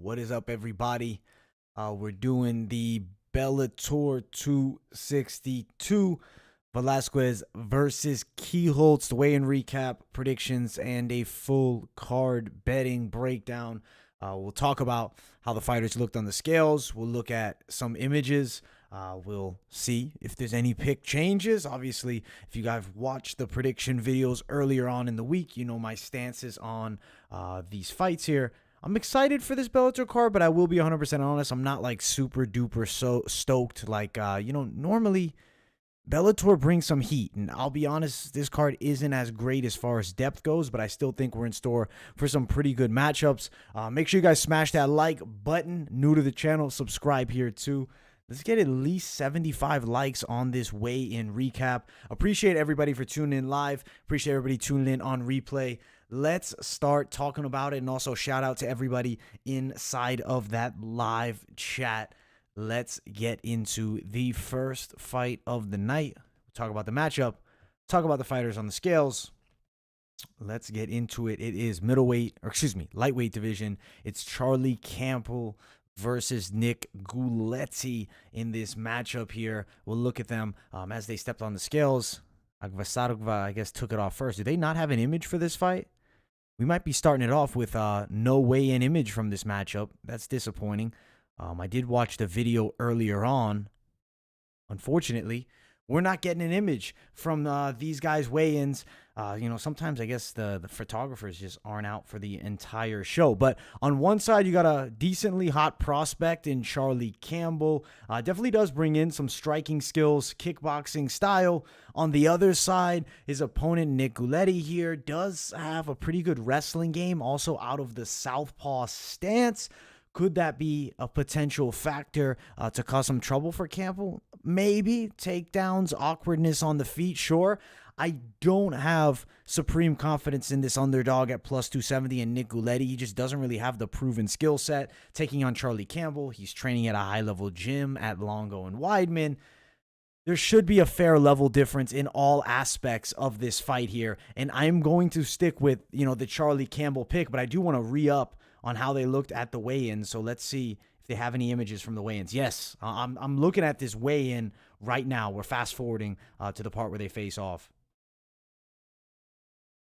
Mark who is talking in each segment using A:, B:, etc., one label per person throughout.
A: What is up, everybody? We're doing the Bellator 262 Velasquez versus Kielholtz, the weigh-in recap, predictions, and a full card betting breakdown. We'll talk about how the fighters looked on the scales. We'll look at some images. We'll see if there's any pick changes. Obviously, if you guys watched the prediction videos earlier on in the week, you know my stances on these fights here. I'm excited for this Bellator card, but I will be 100% honest. I'm not like super duper so stoked. Like, normally Bellator brings some heat, and I'll be honest, this card isn't as great as far as depth goes, but I still think we're in store for some pretty good matchups. Make sure you guys smash that like button. New to the channel, subscribe here too. Let's get at least 75 likes on this weigh-in recap. Appreciate everybody for tuning in live. Appreciate everybody tuning in on replay. Let's start talking about it, and also shout out to everybody inside of that live chat. Let's get into the first fight of the night. We'll talk about the matchup, talk about the fighters on the scales. Let's get into it. It is lightweight division. It's Charlie Campbell versus Nick Guletti in this matchup here. We'll look at them as they stepped on the scales. Agvasargva, I guess, took it off first. Do they not have an image for this fight? We might be starting it off with no weigh-in image from this matchup. That's disappointing. I did watch the video earlier on. Unfortunately, we're not getting an image from these guys' weigh-ins. Sometimes I guess the photographers just aren't out for the entire show. But on one side, you got a decently hot prospect in Charlie Campbell. Definitely does bring in some striking skills, kickboxing style. On the other side, his opponent, Nick Guletti here, does have a pretty good wrestling game, also out of the southpaw stance. Could that be a potential factor to cause some trouble for Campbell? Maybe. Takedowns, awkwardness on the feet, sure. I don't have supreme confidence in this underdog at plus 270 and Nick Guletti. He just doesn't really have the proven skill set. Taking on Charlie Campbell, he's training at a high-level gym at Longo and Weidman. There should be a fair level difference in all aspects of this fight here, and I'm going to stick with, the Charlie Campbell pick, but I do want to re-up on how they looked at the weigh-in. So let's see if they have any images from the weigh-ins. Yes, I'm looking at this weigh-in right now. We're fast-forwarding to the part where they face off.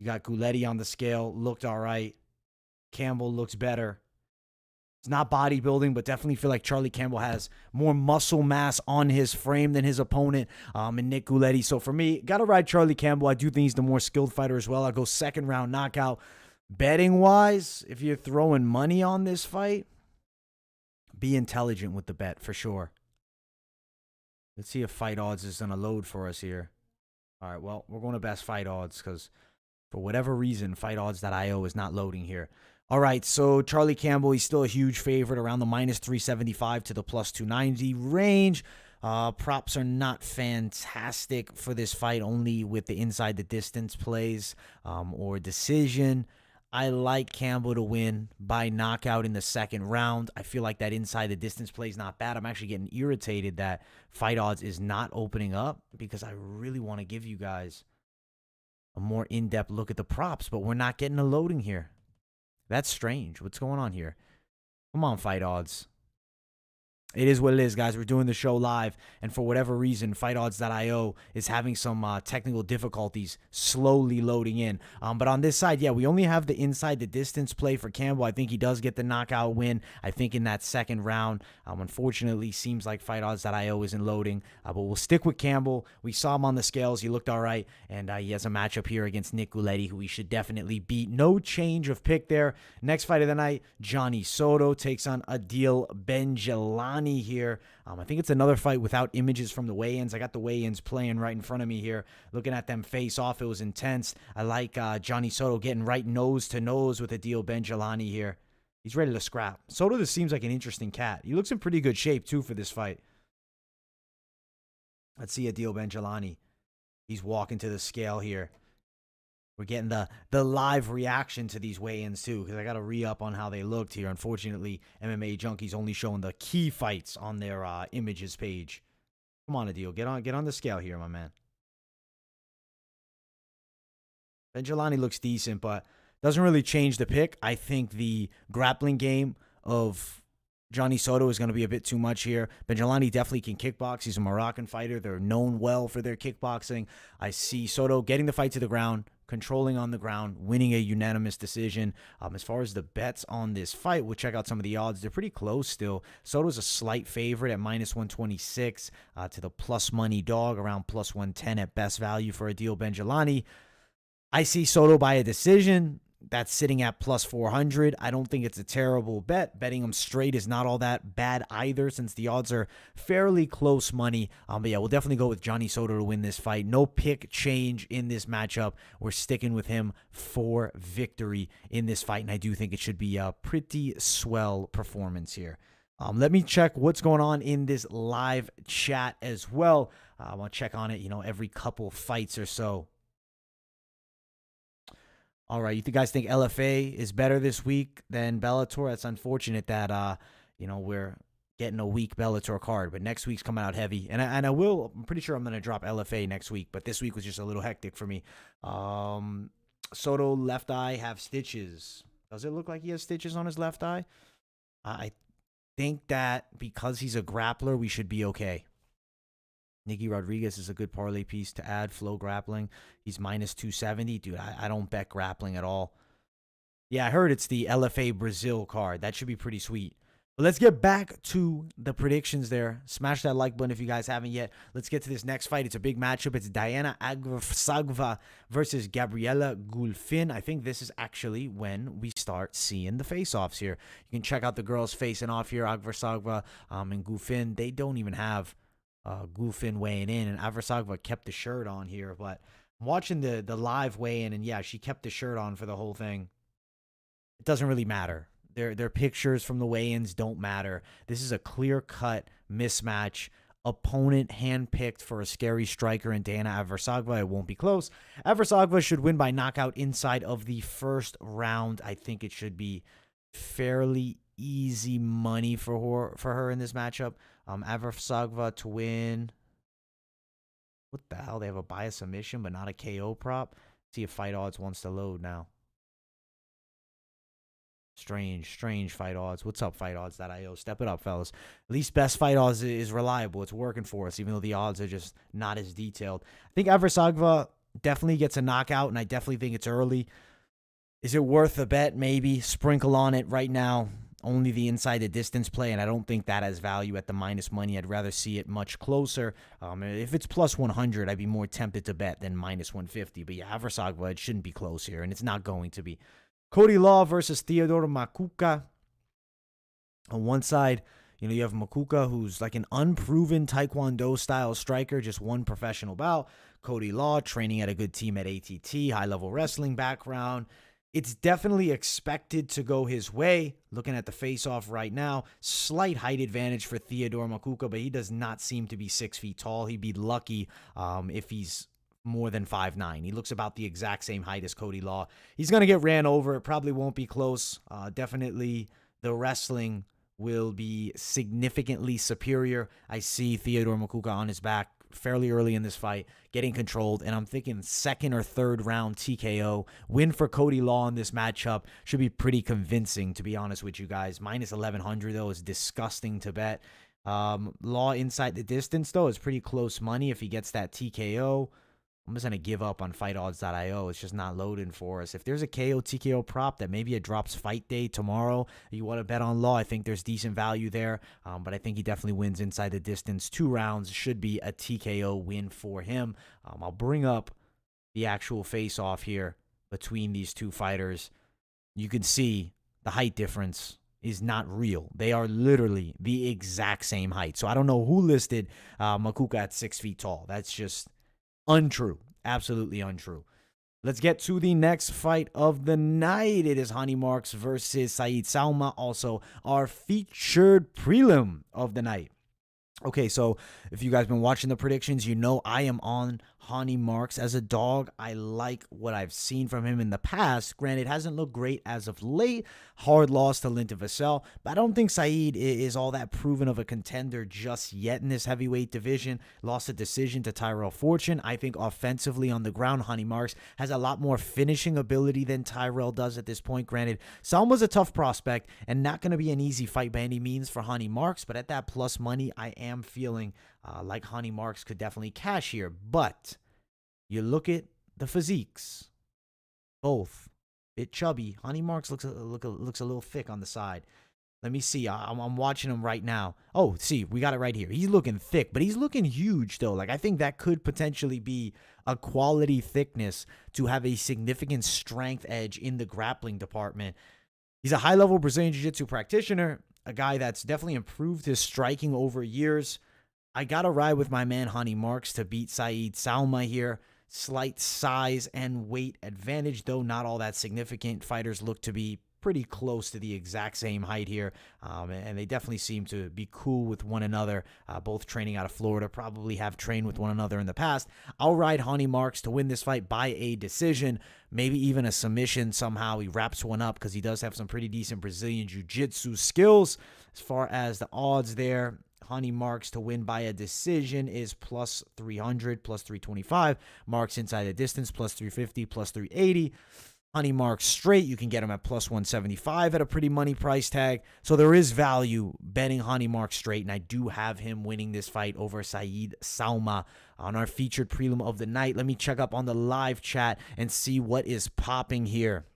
A: You got Guletti on the scale, looked all right. Campbell looks better. It's not bodybuilding, but definitely feel like Charlie Campbell has more muscle mass on his frame than his opponent, and Nick Guletti. So for me, got to ride Charlie Campbell. I do think he's the more skilled fighter as well. I'll go second round knockout. Betting-wise, if you're throwing money on this fight, be intelligent with the bet for sure. Let's see if Fight Odds is going to load for us here. All right, well, we're going to best Fight Odds because for whatever reason, FightOdds.io is not loading here. All right, so Charlie Campbell, he's still a huge favorite around the minus 375 to the plus 290 range. Props are not fantastic for this fight, only with the inside the distance plays or decision. I like Campbell to win by knockout in the second round. I feel like that inside the distance play is not bad. I'm actually getting irritated that Fight Odds is not opening up because I really want to give you guys a more in-depth look at the props, but we're not getting a loading here. That's strange. What's going on here? Come on, Fight Odds. It is what it is, guys. We're doing the show live, and for whatever reason, FightOdds.io is having some technical difficulties slowly loading in. But on this side, yeah, we only have the inside the distance play for Campbell. I think he does get the knockout win, I think, in that second round. Unfortunately, seems like FightOdds.io isn't loading, but we'll stick with Campbell. We saw him on the scales. He looked all right, and he has a matchup here against Nick Guletti, who we should definitely beat. No change of pick there. Next fight of the night, Johnny Soto takes on Adil Benjelani here. I think it's another fight without images from the weigh-ins. I got the weigh-ins playing right in front of me here. Looking at them face off, it was intense. I like Johnny Soto getting right nose to nose with Adil Benjelani here. He's ready to scrap. Soto, this seems like an interesting cat. He looks in pretty good shape too for this fight. Let's see Adil Benjelani. He's walking to the scale here. We're getting the live reaction to these weigh-ins too, because I got to re-up on how they looked here. Unfortunately, MMA Junkie's only showing the key fights on their images page. Come on, Adil. Get on the scale here, my man. Benjelani looks decent, but doesn't really change the pick. I think the grappling game of Johnny Soto is going to be a bit too much here. Benjelani definitely can kickbox. He's a Moroccan fighter. They're known well for their kickboxing. I see Soto getting the fight to the ground, controlling on the ground, winning a unanimous decision. As far as the bets on this fight, we'll check out some of the odds. They're pretty close still. Soto's a slight favorite at -126 to the plus money dog, around plus 110 at best value for Adil Benjelani. I see Soto by a decision. That's sitting at plus 400. I don't think it's a terrible bet. Betting him straight is not all that bad either, since the odds are fairly close money. But yeah, we'll definitely go with Johnny Soto to win this fight. No pick change in this matchup. We're sticking with him for victory in this fight, and I do think it should be a pretty swell performance here. Let me check what's going on in this live chat as well. I want to check on it, every couple fights or so. All right, you guys think LFA is better this week than Bellator? That's unfortunate that we're getting a weak Bellator card, but next week's coming out heavy, and I'm pretty sure I'm gonna drop LFA next week, but this week was just a little hectic for me. Soto left eye have stitches. Does it look like he has stitches on his left eye? I think that because he's a grappler, we should be okay. Nicky Rodriguez is a good parlay piece to add. Flow grappling. He's -270. Dude, I don't bet grappling at all. Yeah, I heard it's the LFA Brazil card. That should be pretty sweet. But let's get back to the predictions there. Smash that like button if you guys haven't yet. Let's get to this next fight. It's a big matchup. It's Diana Agversagva versus Gabriela Gulfin. I think this is actually when we start seeing the face-offs here. You can check out the girls facing off here. Agversagva and Gulfin. They don't even have Gulfin weighing in, and Agversagva kept the shirt on here, but I'm watching the live weigh-in, and yeah, she kept the shirt on for the whole thing. It doesn't really matter. Their pictures from the weigh-ins don't matter. This is a clear-cut mismatch. Opponent handpicked for a scary striker in Diana Agversagva. It won't be close. Agversagva should win by knockout inside of the first round. I think it should be fairly easy money for her in this matchup. Agversagva to win. What the hell? They have a bias submission, but not a KO prop. See if Fight Odds wants to load now. Strange Fight Odds. What's up, FightOdds.io? Step it up, fellas. At least Best Fight Odds is reliable. It's working for us, even though the odds are just not as detailed. I think Agversagva definitely gets a knockout, and I definitely think it's early. Is it worth a bet? Maybe. Sprinkle on it right now. Only the inside the distance play, and I don't think that has value at the minus money. I'd rather see it much closer. If it's plus 100, I'd be more tempted to bet than minus 150. But yeah, Agversagva, it shouldn't be close here, and it's not going to be. Cody Law versus Theodore Makuka. On one side, you have Makuka, who's like an unproven Taekwondo-style striker, just one professional bout. Cody Law, training at a good team at ATT, high-level wrestling background. It's definitely expected to go his way. Looking at the face-off right now, slight height advantage for Theodore Makuka, but he does not seem to be 6 feet tall. He'd be lucky if he's more than 5'9". He looks about the exact same height as Cody Law. He's going to get ran over. It probably won't be close. Definitely the wrestling will be significantly superior. I see Theodore Makuka on his back fairly early in this fight, getting controlled, and I'm thinking second or third round TKO. Win for Cody Law in this matchup should be pretty convincing, to be honest with you guys. Minus 1,100, though, is disgusting to bet. Law inside the distance, though, is pretty close money if he gets that TKO. I'm just going to give up on FightOdds.io. It's just not loading for us. If there's a KO, TKO prop that maybe it drops fight day tomorrow, you want to bet on Law, I think there's decent value there. But I think he definitely wins inside the distance. 2 rounds should be a TKO win for him. I'll bring up the actual face-off here between these two fighters. You can see the height difference is not real. They are literally the exact same height. So I don't know who listed Makuka at 6 feet tall. That's just untrue. Absolutely untrue. Let's get to the next fight of the night. It is Hani Marks versus Said Salma, also our featured prelim of the night. Okay, so if you guys been watching the predictions, you know I am on Hani Marks as a dog. I like what I've seen from him in the past. Granted, hasn't looked great as of late. Hard loss to Linton Vassell, but I don't think Saeed is all that proven of a contender just yet in this heavyweight division. Lost a decision to Tyrell Fortune. I think offensively on the ground, Hani Marks has a lot more finishing ability than Tyrell does at this point. Granted, Salma's a tough prospect and not going to be an easy fight by any means for Hani Marks, but at that plus money, I am feeling like Hani Marks could definitely cash here. But you look at the physiques, both bit chubby. Hani Marks looks a little thick on the side. Let me see. I'm watching him right now. Oh, see, we got it right here. He's looking thick, but he's looking huge, though. Like, I think that could potentially be a quality thickness to have a significant strength edge in the grappling department. He's a high-level Brazilian Jiu-Jitsu practitioner, a guy that's definitely improved his striking over years. I got to ride with my man Hani Marks to beat Saeed Salma here. Slight size and weight advantage, though not all that significant. Fighters look to be pretty close to the exact same height here, and they definitely seem to be cool with one another, both training out of Florida, probably have trained with one another in the past. I'll ride Hani Marks to win this fight by a decision, maybe even a submission somehow. He wraps one up because he does have some pretty decent Brazilian Jiu-Jitsu skills. As far as the odds there, Hani Marks to win by a decision is plus 300, plus 325. Marks inside the distance, plus 350, plus 380. Hani Marks straight, you can get him at plus 175 at a pretty money price tag. So there is value betting Hani Marks straight, and I do have him winning this fight over Saeed Salma on our featured prelim of the night. Let me check up on the live chat and see what is popping here.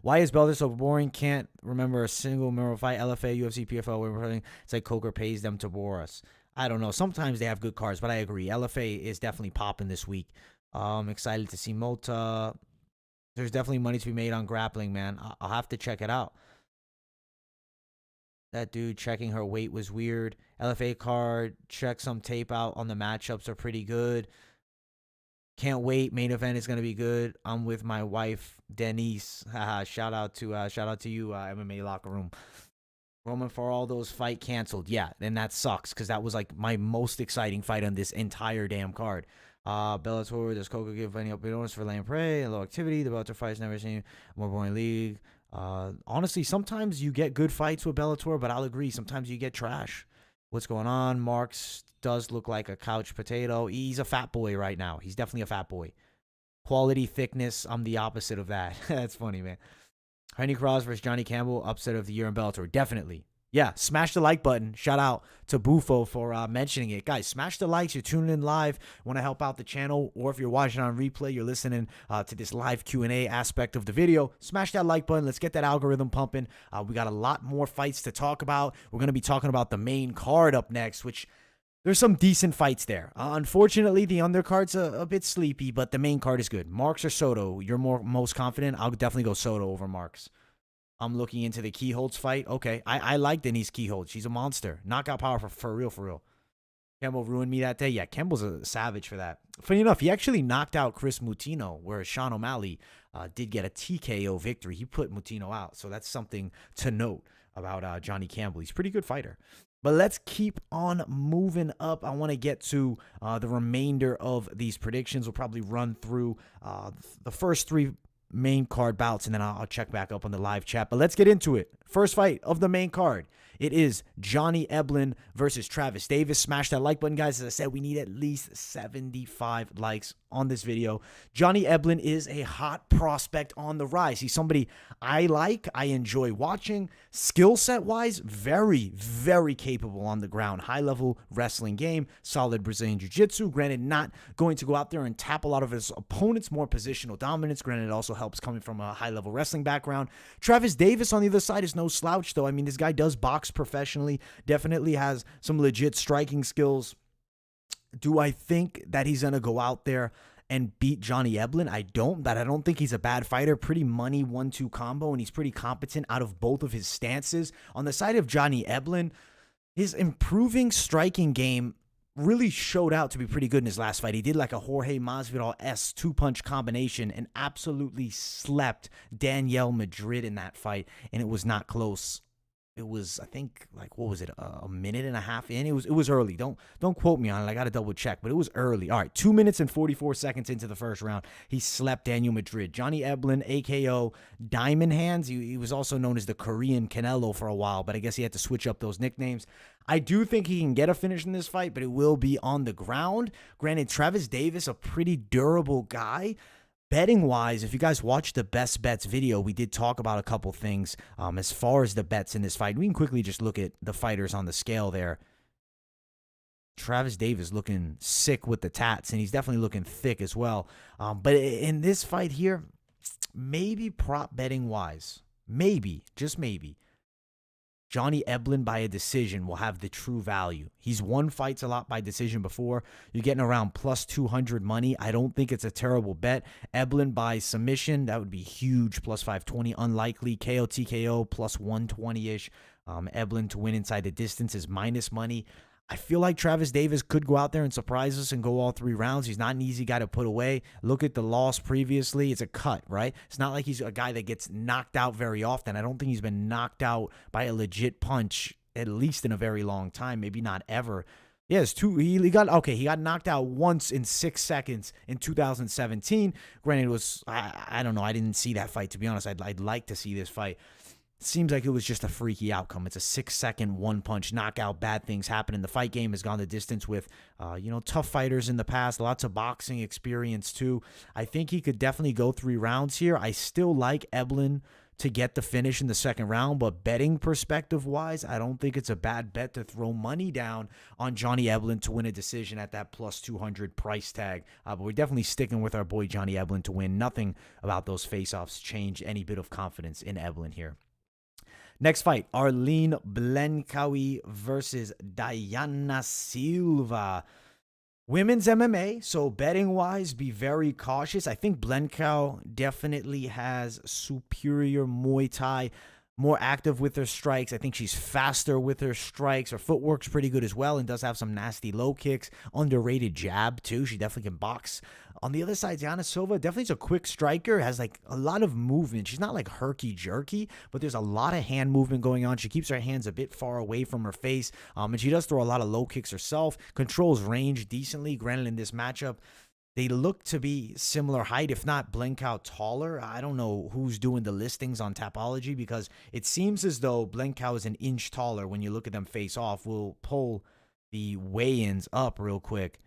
A: Why is Bellator so boring? Can't remember a single memorable fight. LFA, UFC, PFL, it's like Coker pays them to bore us. I don't know. Sometimes they have good cards, but I agree. LFA is definitely popping this week. I'm excited to see Mota. There's definitely money to be made on grappling, man. I'll have to check it out. That dude checking her weight was weird. LFA card, check some tape out on the matchups are pretty good. Can't wait. Main event is gonna be good. I'm with my wife, Denise. shout out to you, MMA Locker Room. Roman for all those fight canceled. Yeah, and that sucks because that was like my most exciting fight on this entire damn card. Bellator, does Coco give any open orders for Land Prey and low activity? The Bellator fights never seen more boring league. Honestly, sometimes you get good fights with Bellator, but I'll agree. Sometimes you get trash. What's going on? Marks does look like a couch potato. He's a fat boy right now. He's definitely a fat boy. Quality, thickness, I'm the opposite of that. That's funny, man. Henry Cross versus Johnny Campbell, upset of the year in Bellator. Definitely. Yeah, smash the like button. Shout out to Bufo for mentioning it. Guys, smash the likes. You're tuning in live, want to help out the channel, or if you're watching on replay, you're listening to this live Q&A aspect of the video, smash that like button. Let's get that algorithm pumping. We got a lot more fights to talk about. We're going to be talking about the main card up next, which there's some decent fights there. Unfortunately, the undercard's a bit sleepy, but the main card is good. Marks or Soto? You're most confident? I'll definitely go Soto over Marks. I'm looking into the Kielholtz fight. Okay, I like Denise Kielholtz. She's a monster. Knockout power for real, for real. Campbell ruined me that day. Yeah, Campbell's a savage for that. Funny enough, he actually knocked out Chris Mutino, whereas Sean O'Malley did get a TKO victory. He put Mutino out, so that's something to note about Johnny Campbell. He's a pretty good fighter. But let's keep on moving up. I want to get to the remainder of these predictions. We'll probably run through the first three main card bouts, and then I'll check back up on the live chat. But let's get into it. First fight of the main card. It is Johnny Eblen versus Travis Davis. Smash that like button, guys. As I said, we need at least 75 likes on this video. Johnny Eblen is a hot prospect on the rise. He's somebody I like, I enjoy watching. Skill set wise, very, very capable on the ground. High level wrestling game, solid Brazilian Jiu-Jitsu. Granted, not going to go out there and tap a lot of his opponents, more positional dominance. Granted, it also helps coming from a high level wrestling background. Travis Davis on the other side is no slouch, though. I mean, this guy does box professionally, definitely has some legit striking skills. Do I think that he's going to go out there and beat Johnny Eblen? I don't think he's a bad fighter. Pretty money 1-2 combo, and he's pretty competent out of both of his stances. On the side of Johnny Eblen, his improving striking game really showed out to be pretty good in his last fight. He did like a Jorge Masvidal-esque two-punch combination and absolutely slept Danielle Madrid in that fight, and it was not close. it was, I think, like, what was it, a minute and a half in? It was early. Don't quote me on it. I got to double check, but it was early. All right, 2 minutes and 44 seconds into the first round, he slept Daniel Madrid. Johnny Eblen, AKO Diamond Hands. He was also known as the Korean Canelo for a while, but I guess he had to switch up those nicknames. I do think he can get a finish in this fight, but it will be on the ground. Granted, Travis Davis, a pretty durable guy. Betting wise, if you guys watched the best bets video, we did talk about a couple things as far as the bets in this fight. We can quickly just look at the fighters on the scale there. Travis Davis looking sick with the tats, and he's definitely looking thick as well. But in this fight here, maybe prop betting wise, maybe, just maybe, Johnny Eblen by a decision will have the true value. He's won fights a lot by decision before. You're getting around plus 200 money. I don't think it's a terrible bet. Eblen by submission, that would be huge, plus 520. Unlikely. KO TKO, plus 120-ish. Eblen to win inside the distance is minus money. I feel like Travis Davis could go out there and surprise us and go all 3 rounds. He's not an easy guy to put away. Look at the loss previously. It's a cut, right? It's not like he's a guy that gets knocked out very often. I don't think he's been knocked out by a legit punch, at least in a very long time, maybe not ever. Yes, he got knocked out once in 6 seconds in 2017. Granted, it was, I don't know. I didn't see that fight, to be honest. I'd like to see this fight. Seems like it was just a freaky outcome. It's a 6-second one-punch knockout. Bad things happen. The fight game has gone the distance with, tough fighters in the past. Lots of boxing experience, too. I think he could definitely go 3 rounds here. I still like Eblen to get the finish in the second round, but betting perspective-wise, I don't think it's a bad bet to throw money down on Johnny Eblen to win a decision at that plus 200 price tag. But we're definitely sticking with our boy Johnny Eblen to win. Nothing about those face-offs changed any bit of confidence in Eblen here. Next fight, Arlene Blencowe versus Diana Silva. Women's MMA, so betting-wise, be very cautious. I think Blencowe definitely has superior Muay Thai, more active with her strikes. I think she's faster with her strikes. Her footwork's pretty good as well and does have some nasty low kicks. Underrated jab, too. She definitely can box. On the other side, Diana Silva definitely is a quick striker, has like a lot of movement. She's not like herky-jerky, but there's a lot of hand movement going on. She keeps her hands a bit far away from her face, and she does throw a lot of low kicks herself. Controls range decently. Granted, in this matchup, they look to be similar height, if not Blencowe taller. I don't know who's doing the listings on Tapology because it seems as though Blencowe is an inch taller when you look at them face off. We'll pull the weigh-ins up real quick.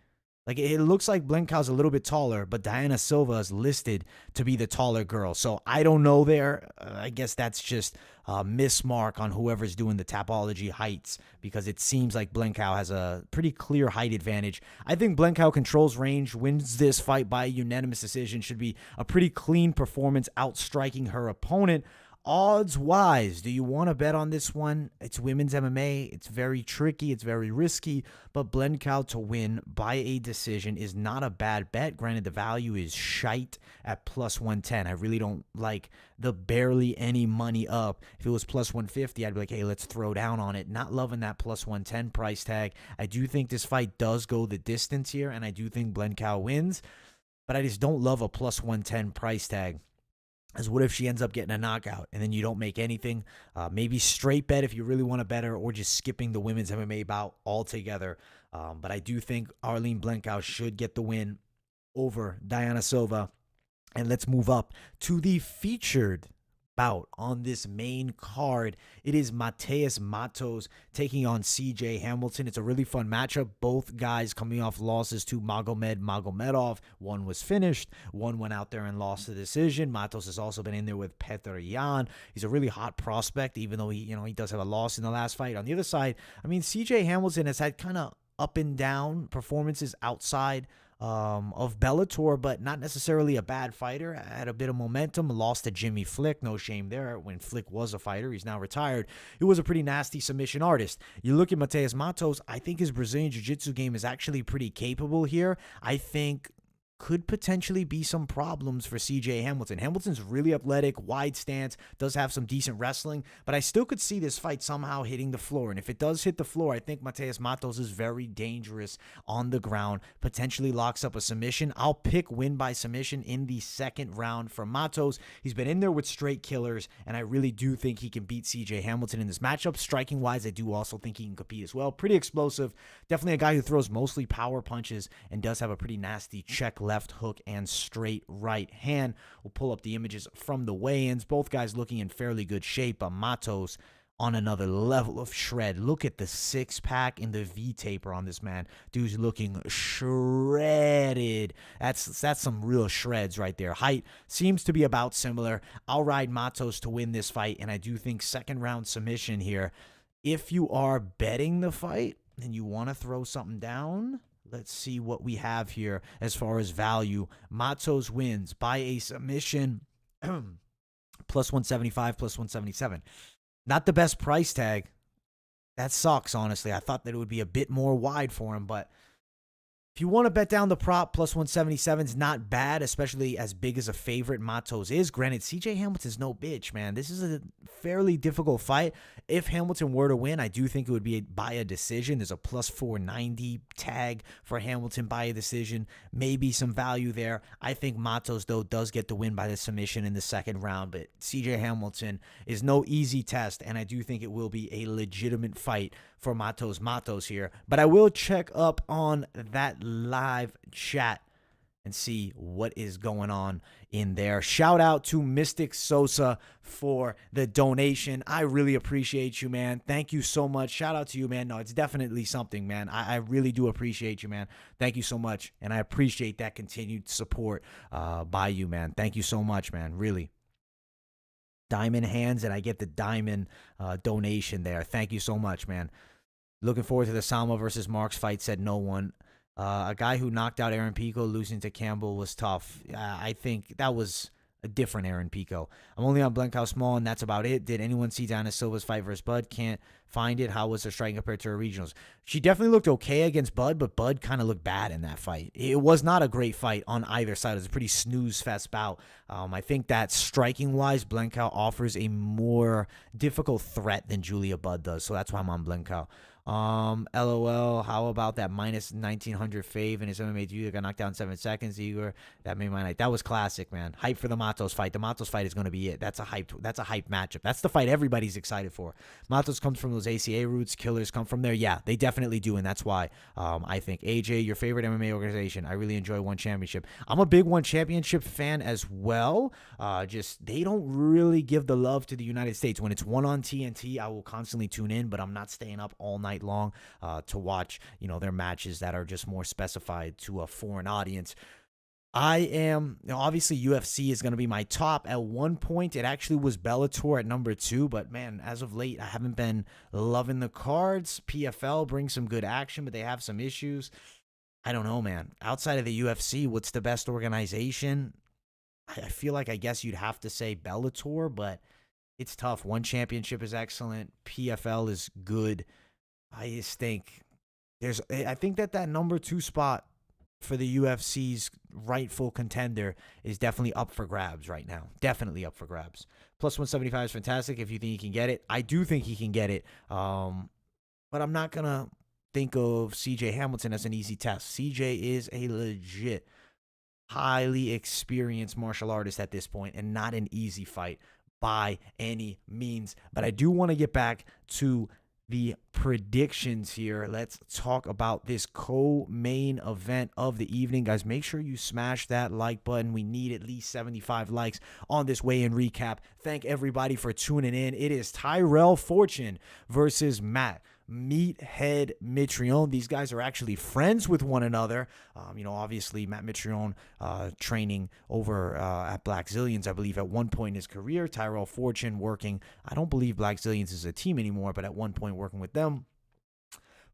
A: Like, it looks like Blencowe's a little bit taller, but Diana Silva is listed to be the taller girl. So I don't know there. I guess that's just a mismark on whoever's doing the Tapology heights because it seems like Blencowe has a pretty clear height advantage. I think Blencowe controls range, wins this fight by a unanimous decision. Should be a pretty clean performance, outstriking her opponent. Odds-wise, do you want to bet on this one? It's women's MMA. It's very tricky. It's very risky. But Blencowe to win by a decision is not a bad bet. Granted, the value is shite at plus 110. I really don't like the barely any money up. If it was plus 150, I'd be like, hey, let's throw down on it. Not loving that plus 110 price tag. I do think this fight does go the distance here, and I do think Blencowe wins. But I just don't love a plus 110 price tag. As what if she ends up getting a knockout and then you don't make anything? Maybe straight bet if you really want to bet her, or just skipping the women's MMA bout altogether. But I do think Arlene Blencowe should get the win over Diana Silva. And let's move up to the featured bout on this main card. It is Mattos taking on CJ Hamilton. It's a really fun matchup. Both guys coming off losses to Magomedov. One was finished. One went out there and lost the decision. Mattos has also been in there with Petr Yan. He's a really hot prospect, even though he does have a loss in the last fight. On the other side, I mean, CJ Hamilton has had kind of up and down performances outside of Bellator, but not necessarily a bad fighter. Had a bit of momentum, lost to Jimmy Flick, no shame there. When Flick was a fighter, he's now retired. It was a pretty nasty submission artist. You look at Mattos, I think his Brazilian Jiu-Jitsu game is actually pretty capable here. I think could potentially be some problems for CJ Hamilton. Hamilton's really athletic, wide stance, does have some decent wrestling, but I still could see this fight somehow hitting the floor. And if it does hit the floor, I think Mattos is very dangerous on the ground, potentially locks up a submission. I'll pick win by submission in the second round for Mattos. He's been in there with straight killers, and I really do think he can beat CJ Hamilton in this matchup. Striking wise, I do also think he can compete as well. Pretty explosive. Definitely a guy who throws mostly power punches and does have a pretty nasty check left hook and straight right hand. We'll pull up the images from the weigh-ins. Both guys looking in fairly good shape, but Mattos on another level of shred. Look at the six-pack and the V-taper on this man. Dude's looking shredded. That's some real shreds right there. Height seems to be about similar. I'll ride Mattos to win this fight, and I do think second-round submission here. If you are betting the fight and you want to throw something down, let's see what we have here as far as value. Mattos wins by a submission, plus 175, plus 177. Not the best price tag. That sucks, honestly. I thought that it would be a bit more wide for him, but if you want to bet down the prop, plus 177 is not bad, especially as big as a favorite Mattos is. Granted, CJ Hamilton's no bitch, man. This is a fairly difficult fight. If Hamilton were to win, I do think it would be by a decision. There's a plus 490 tag for Hamilton by a decision. Maybe some value there. I think Mattos, though, does get the win by the submission in the second round, but CJ Hamilton is no easy test, and I do think it will be a legitimate fight for Mattos here. But I will check up on that live chat and see what is going on in there. Shout out to Mystic Sosa for the donation. I really appreciate you, man. Thank you so much. Shout out to you, man. No, it's definitely something, man. I really do appreciate you, man. Thank you so much, and I appreciate that continued support by you, man. Thank you so much, man. Really. Diamond hands, and I get the diamond donation there. Thank you so much, man. Looking forward to the Salma versus Marks fight, said no one. A guy who knocked out Aaron Pico, losing to Campbell was tough. I think that was a different Aaron Pico. I'm only on Blencow Small, and that's about it. Did anyone see Dana Silva's fight versus Bud? Can't find it. How was her striking compared to her regionals? She definitely looked okay against Bud, but Bud kind of looked bad in that fight. It was not a great fight on either side. It was a pretty snooze-fest bout. I think that striking-wise, Blencow offers a more difficult threat than Julia Bud does, so that's why I'm on Blencow. LOL, how about that minus 1900 fave and his MMA debut that got knocked down in 7 seconds? Igor, that made my night. That was classic, man. Hype for the Mattos fight. The Mattos fight is going to be it. That's a hype matchup. That's the fight everybody's excited for. Mattos comes from those ACA roots. Killers come from there. Yeah, they definitely do, and that's why I think AJ, your favorite MMA organization. I really enjoy One Championship. I'm a big One Championship fan as well. Just they don't really give the love to the United States. When it's one on TNT, I will constantly tune in, but I'm not staying up all night long to watch, their matches that are just more specified to a foreign audience. I am, obviously UFC is going to be my top. At one point, it actually was Bellator at number 2, but man, as of late, I haven't been loving the cards. PFL brings some good action, but they have some issues. I don't know, man. Outside of the UFC, what's the best organization? I feel like I guess you'd have to say Bellator, but it's tough. One Championship is excellent. PFL is good. I just think I think that number 2 spot for the UFC's rightful contender is definitely up for grabs right now. Definitely up for grabs. Plus 175 is fantastic if you think he can get it. I do think he can get it. But I'm not going to think of CJ Hamilton as an easy test. CJ is a legit, highly experienced martial artist at this point and not an easy fight by any means. But I do want to get back to the predictions here. Let's talk about this co-main event of the evening. Guys, make sure you smash that like button. We need at least 75 likes on this weigh-in recap. Thank everybody for tuning in. It is Tyrell Fortune versus Matt Meathead Mitrione. These guys are actually friends with one another. Obviously Matt Mitrione training over at Black Zillions, I believe, at one point in his career. Tyrell Fortune working, I don't believe Black Zillions is a team anymore, but at one point working with them.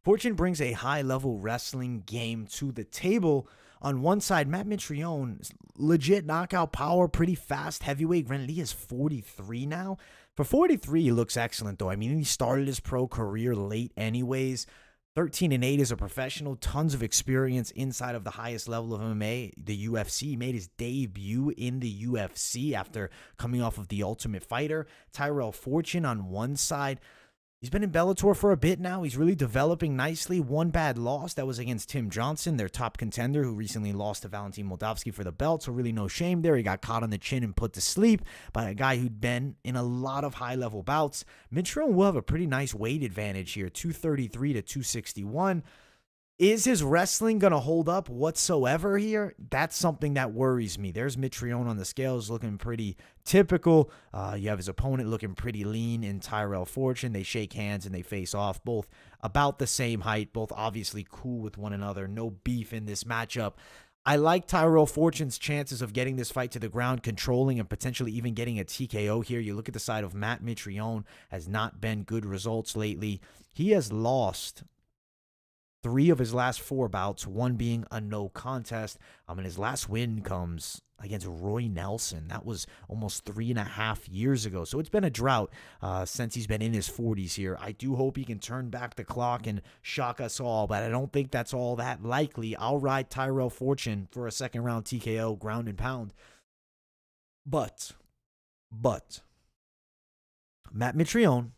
A: Fortune brings a high-level wrestling game to the table. On one side, Matt Mitrione, legit knockout power, pretty fast heavyweight. Granted, he is 43 now. For 43, he looks excellent, though. I mean, he started his pro career late anyways. 13-8 as a professional, tons of experience inside of the highest level of MMA, the UFC. He made his debut in the UFC after coming off of The Ultimate Fighter. Tyrell Fortune on one side. He's been in Bellator for a bit now. He's really developing nicely. One bad loss, that was against Tim Johnson, their top contender, who recently lost to Valentin Moldavsky for the belt, so really no shame there. He got caught on the chin and put to sleep by a guy who'd been in a lot of high-level bouts. Mitrione will have a pretty nice weight advantage here, 233 to 261. Is his wrestling going to hold up whatsoever here? That's something that worries me. There's Mitrione on the scales looking pretty typical. You have his opponent looking pretty lean in Tyrell Fortune. They shake hands and they face off, both about the same height, both obviously cool with one another. No beef in this matchup. I like Tyrell Fortune's chances of getting this fight to the ground, controlling, and potentially even getting a TKO here. You look at the side of Matt Mitrione, has not been good results lately. He has lost 3 of his last 4 bouts, one being a no contest. And his last win comes against Roy Nelson. That was almost 3.5 years ago. So it's been a drought since he's been in his 40s here. I do hope he can turn back the clock and shock us all, but I don't think that's all that likely. I'll ride Tyrell Fortune for a second round TKO, ground and pound. But Matt Mitrione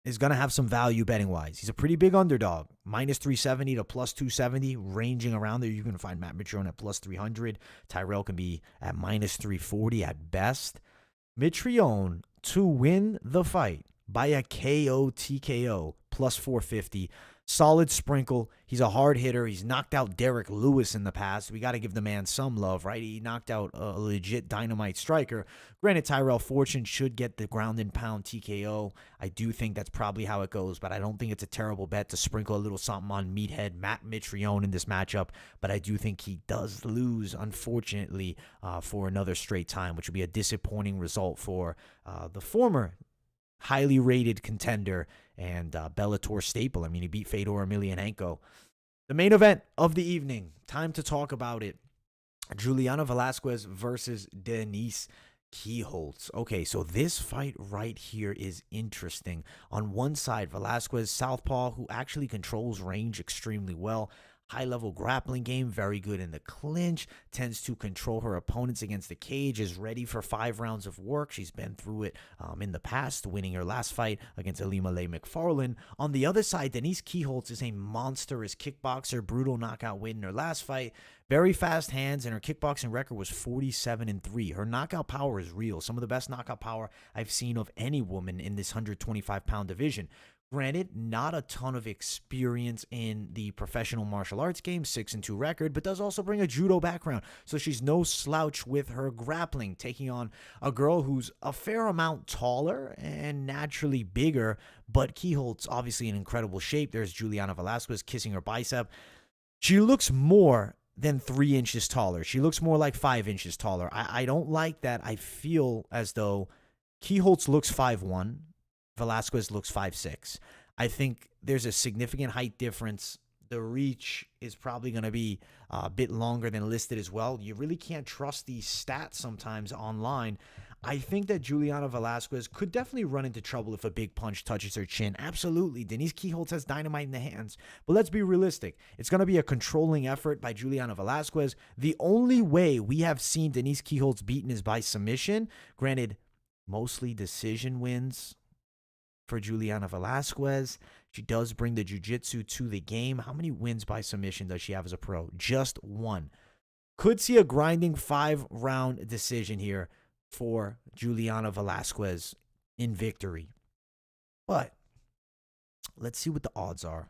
A: is going to have some value betting-wise. He's a pretty big underdog. Minus 370 to plus 270, ranging around there. You can find Matt Mitrione at plus 300. Tyrell can be at minus 340 at best. Mitrione to win the fight by a KO TKO, plus 450. Solid sprinkle. He's a hard hitter. He's knocked out Derek Lewis in the past. We got to give the man some love, right? He knocked out a legit dynamite striker. Granted, Tyrell Fortune should get the ground and pound TKO. I do think that's probably how it goes, but I don't think it's a terrible bet to sprinkle a little something on meathead Matt Mitrione in this matchup. But I do think he does lose, unfortunately, for another straight time, which would be a disappointing result for the former highly rated contender and Bellator staple. I mean, he beat Fedor Emelianenko. The main event of the evening, time to talk about it. Juliana Velasquez versus Denise Kielholtz. Okay, so this fight right here is interesting. On one side, Velasquez, southpaw, who actually controls range extremely well. High-level grappling game, very good in the clinch, tends to control her opponents against the cage, is ready for 5 rounds of work. She's been through it in the past, winning her last fight against Ilima-Lei McFarlane. On the other side, Denise Kielholtz is a monstrous kickboxer, brutal knockout win in her last fight. Very fast hands, and her kickboxing record was 47-3. Her knockout power is real. Some of the best knockout power I've seen of any woman in this 125-pound division. Granted, not a ton of experience in the professional martial arts game, 6-2 record, but does also bring a judo background. So she's no slouch with her grappling, taking on a girl who's a fair amount taller and naturally bigger, but Kielholtz obviously in incredible shape. There's Juliana Velasquez kissing her bicep. She looks more than 3 inches taller. She looks more like 5 inches taller. I don't like that. I feel as though Kielholtz looks 5'1", Velasquez looks 5'6". I think there's a significant height difference. The reach is probably going to be a bit longer than listed as well. You really can't trust these stats sometimes online. I think that Juliana Velasquez could definitely run into trouble if a big punch touches her chin. Absolutely. Denise Kielholtz has dynamite in the hands. But let's be realistic. It's going to be a controlling effort by Juliana Velasquez. The only way we have seen Denise Kielholtz beaten is by submission. Granted, mostly decision wins for Juliana Velasquez. She does bring the jiu-jitsu to the game. How many wins by submission does she have as a pro? Just 1. Could see a grinding 5-round decision here for Juliana Velasquez in victory. But let's see what the odds are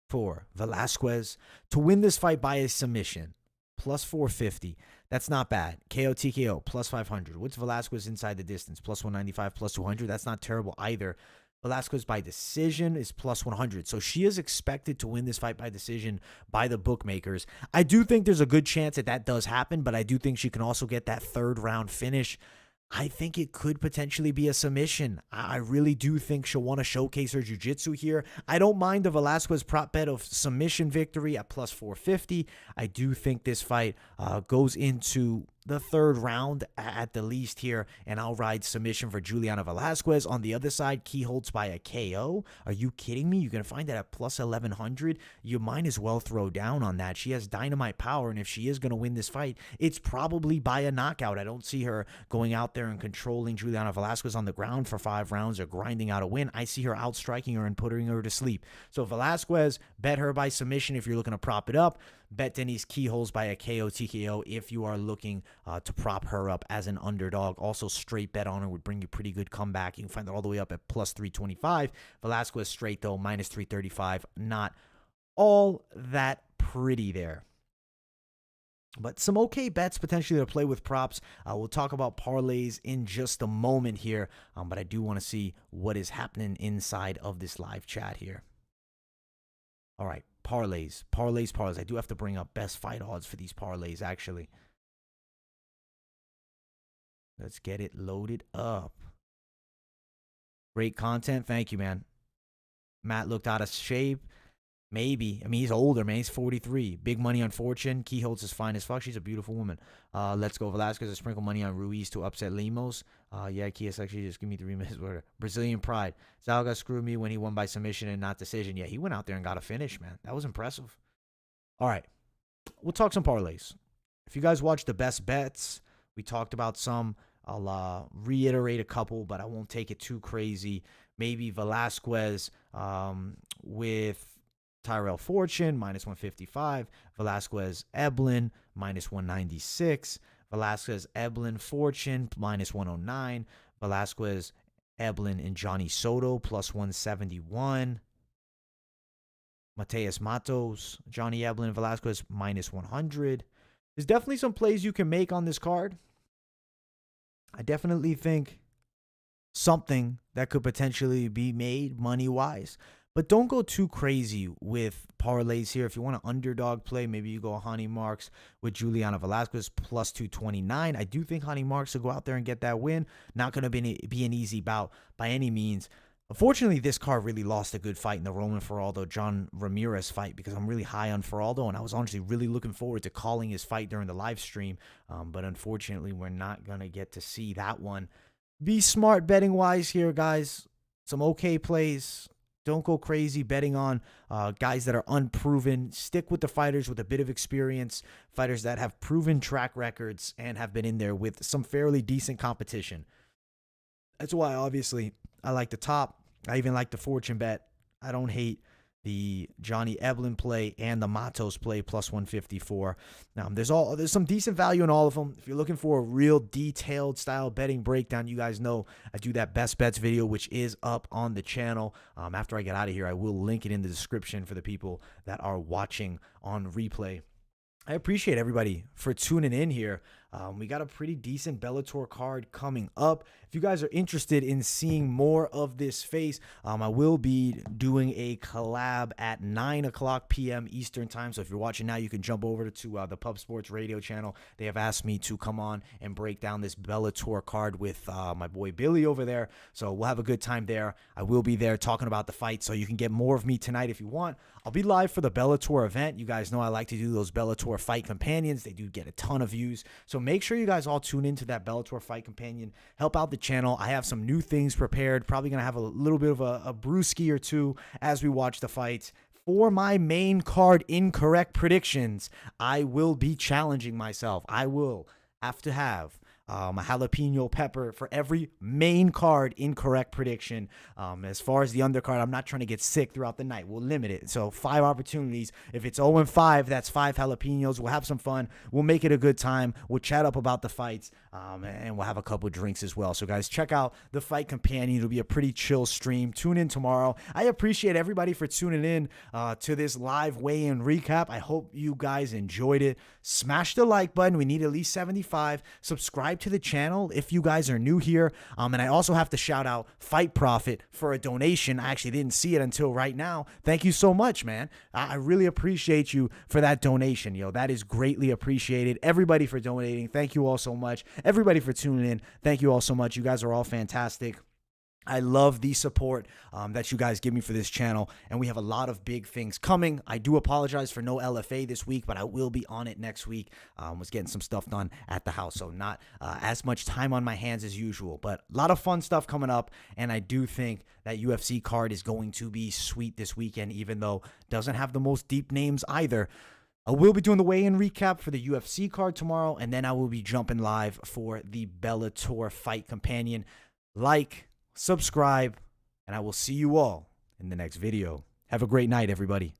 A: for Velasquez to win this fight by a submission. Plus 450. That's not bad. KO TKO, plus 500. What's Velasquez inside the distance? Plus 195, plus 200. That's not terrible either. Velasquez by decision is plus 100. So she is expected to win this fight by decision by the bookmakers. I do think there's a good chance that that does happen, but I do think she can also get that 3rd round finish. I think it could potentially be a submission. I really do think she'll want to showcase her jiu-jitsu here. I don't mind the Velasquez prop bet of submission victory at plus 450. I do think this fight goes into the third round at the least here, and I'll ride submission for Juliana Velasquez. On the other side, Kielholtz by a KO. Are you kidding me? You're going to find that at plus 1,100. You might as well throw down on that. She has dynamite power, and if she is going to win this fight, it's probably by a knockout. I don't see her going out there and controlling Juliana Velasquez on the ground for 5 rounds or grinding out a win. I see her outstriking her and putting her to sleep. So Velasquez, bet her by submission if you're looking to prop it up. Bet Denise Kielholtz by a KO TKO if you are looking to prop her up as an underdog. Also, straight bet on her would bring you pretty good comeback. You can find that all the way up at plus 325. Velasquez straight, though, minus 335. Not all that pretty there. But some okay bets potentially to play with props. We'll talk about parlays in just a moment here. But I do want to see what is happening inside of this live chat here. All right. Parlays. I do have to bring up best fight odds for these parlays, actually. Let's get it loaded up. Great content. Thank you, man. Matt looked out of shape. Maybe. I mean, he's older, man. He's 43. Big money on Fortune. Kielholtz is fine as fuck. She's a beautiful woman. Let's go. Velasquez to sprinkle money on Ruiz to upset Lemos. Yeah, Kielholtz actually just give me 3 minutes. Brazilian Pride. Zalga screwed me when he won by submission and not decision. Yeah, he went out there and got a finish, man. That was impressive. All right. We'll talk some parlays. If you guys watched the best bets, we talked about some. I'll reiterate a couple, but I won't take it too crazy. Maybe Velasquez with Tyrell Fortune, minus 155. Velasquez Eblin, minus 196. Velasquez Eblin Fortune, minus 109. Velasquez Eblin and Johnny Soto, plus 171. Mateus Mattos, Johnny Eblin, Velasquez, minus 100. There's definitely some plays you can make on this card. I definitely think something that could potentially be made money-wise. But don't go too crazy with parlays here. If you want an underdog play, maybe you go Honey Marks with Juliana Velasquez plus 229. I do think Honey Marks will go out there and get that win. Not going to be an easy bout by any means. Unfortunately, this card really lost a good fight in the Roman Feraldo John Ramirez fight because I'm really high on Feraldo, and I was honestly really looking forward to calling his fight during the live stream. But unfortunately, we're not going to get to see that one. Be smart betting-wise here, guys. Some okay plays. Don't go crazy betting on guys that are unproven. Stick with the fighters with a bit of experience, fighters that have proven track records and have been in there with some fairly decent competition. That's why, obviously, I like the top. I even like the Fortune bet. I don't hate the Johnny Eblin play and the Mattos play plus 154. There's some decent value in all of them. If you're looking for a real detailed style betting breakdown, you guys know I do that best bets video, which is up on the channel. After I get out of here, I will link it in the description for the people that are watching on replay. I appreciate everybody for tuning in here. We got a pretty decent Bellator card coming up. If you guys are interested in seeing more of this face, I will be doing a collab at 9 o'clock p.m. Eastern time. So if you're watching now, you can jump over to the Pub Sports radio channel. They have asked me to come on and break down this Bellator card with my boy Billy over there. So we'll have a good time there. I will be there talking about the fight, so you can get more of me tonight if you want. I'll be live for the Bellator event. You guys know I like to do those Bellator fight companions. They do get a ton of views. So make sure you guys all tune into that Bellator fight companion. Help out the channel. I have some new things prepared. Probably going to have a little bit of a brewski or two as we watch the fights. For my main card incorrect predictions, I will be challenging myself. I will have to have a jalapeno pepper for every main card incorrect prediction. As far as the undercard, I'm not trying to get sick throughout the night. We'll limit it. So 5 opportunities. If it's 0-5, that's 5 jalapenos. We'll have some fun. We'll make it a good time. We'll chat up about the fights, and we'll have a couple drinks as well. So guys, check out the Fight Companion. It'll be a pretty chill stream. Tune in tomorrow. I appreciate everybody for tuning in to this live weigh-in recap. I hope you guys enjoyed it. Smash the like button. We need at least 75. Subscribe to the channel if you guys are new here. And I also have to shout out Fight Profit for a donation. I actually didn't see it until right now. Thank you so much, man. I really appreciate you for that donation. That is greatly appreciated. Everybody for donating. Thank you all so much. Everybody for tuning in. Thank you all so much. You guys are all fantastic. I love the support that you guys give me for this channel, and we have a lot of big things coming. I do apologize for no LFA this week, but I will be on it next week. Was getting some stuff done at the house, so not as much time on my hands as usual, but a lot of fun stuff coming up, and I do think that UFC card is going to be sweet this weekend, even though it doesn't have the most deep names either. I will be doing the weigh-in recap for the UFC card tomorrow, and then I will be jumping live for the Bellator Fight Companion. Subscribe, and I will see you all in the next video. Have a great night, everybody.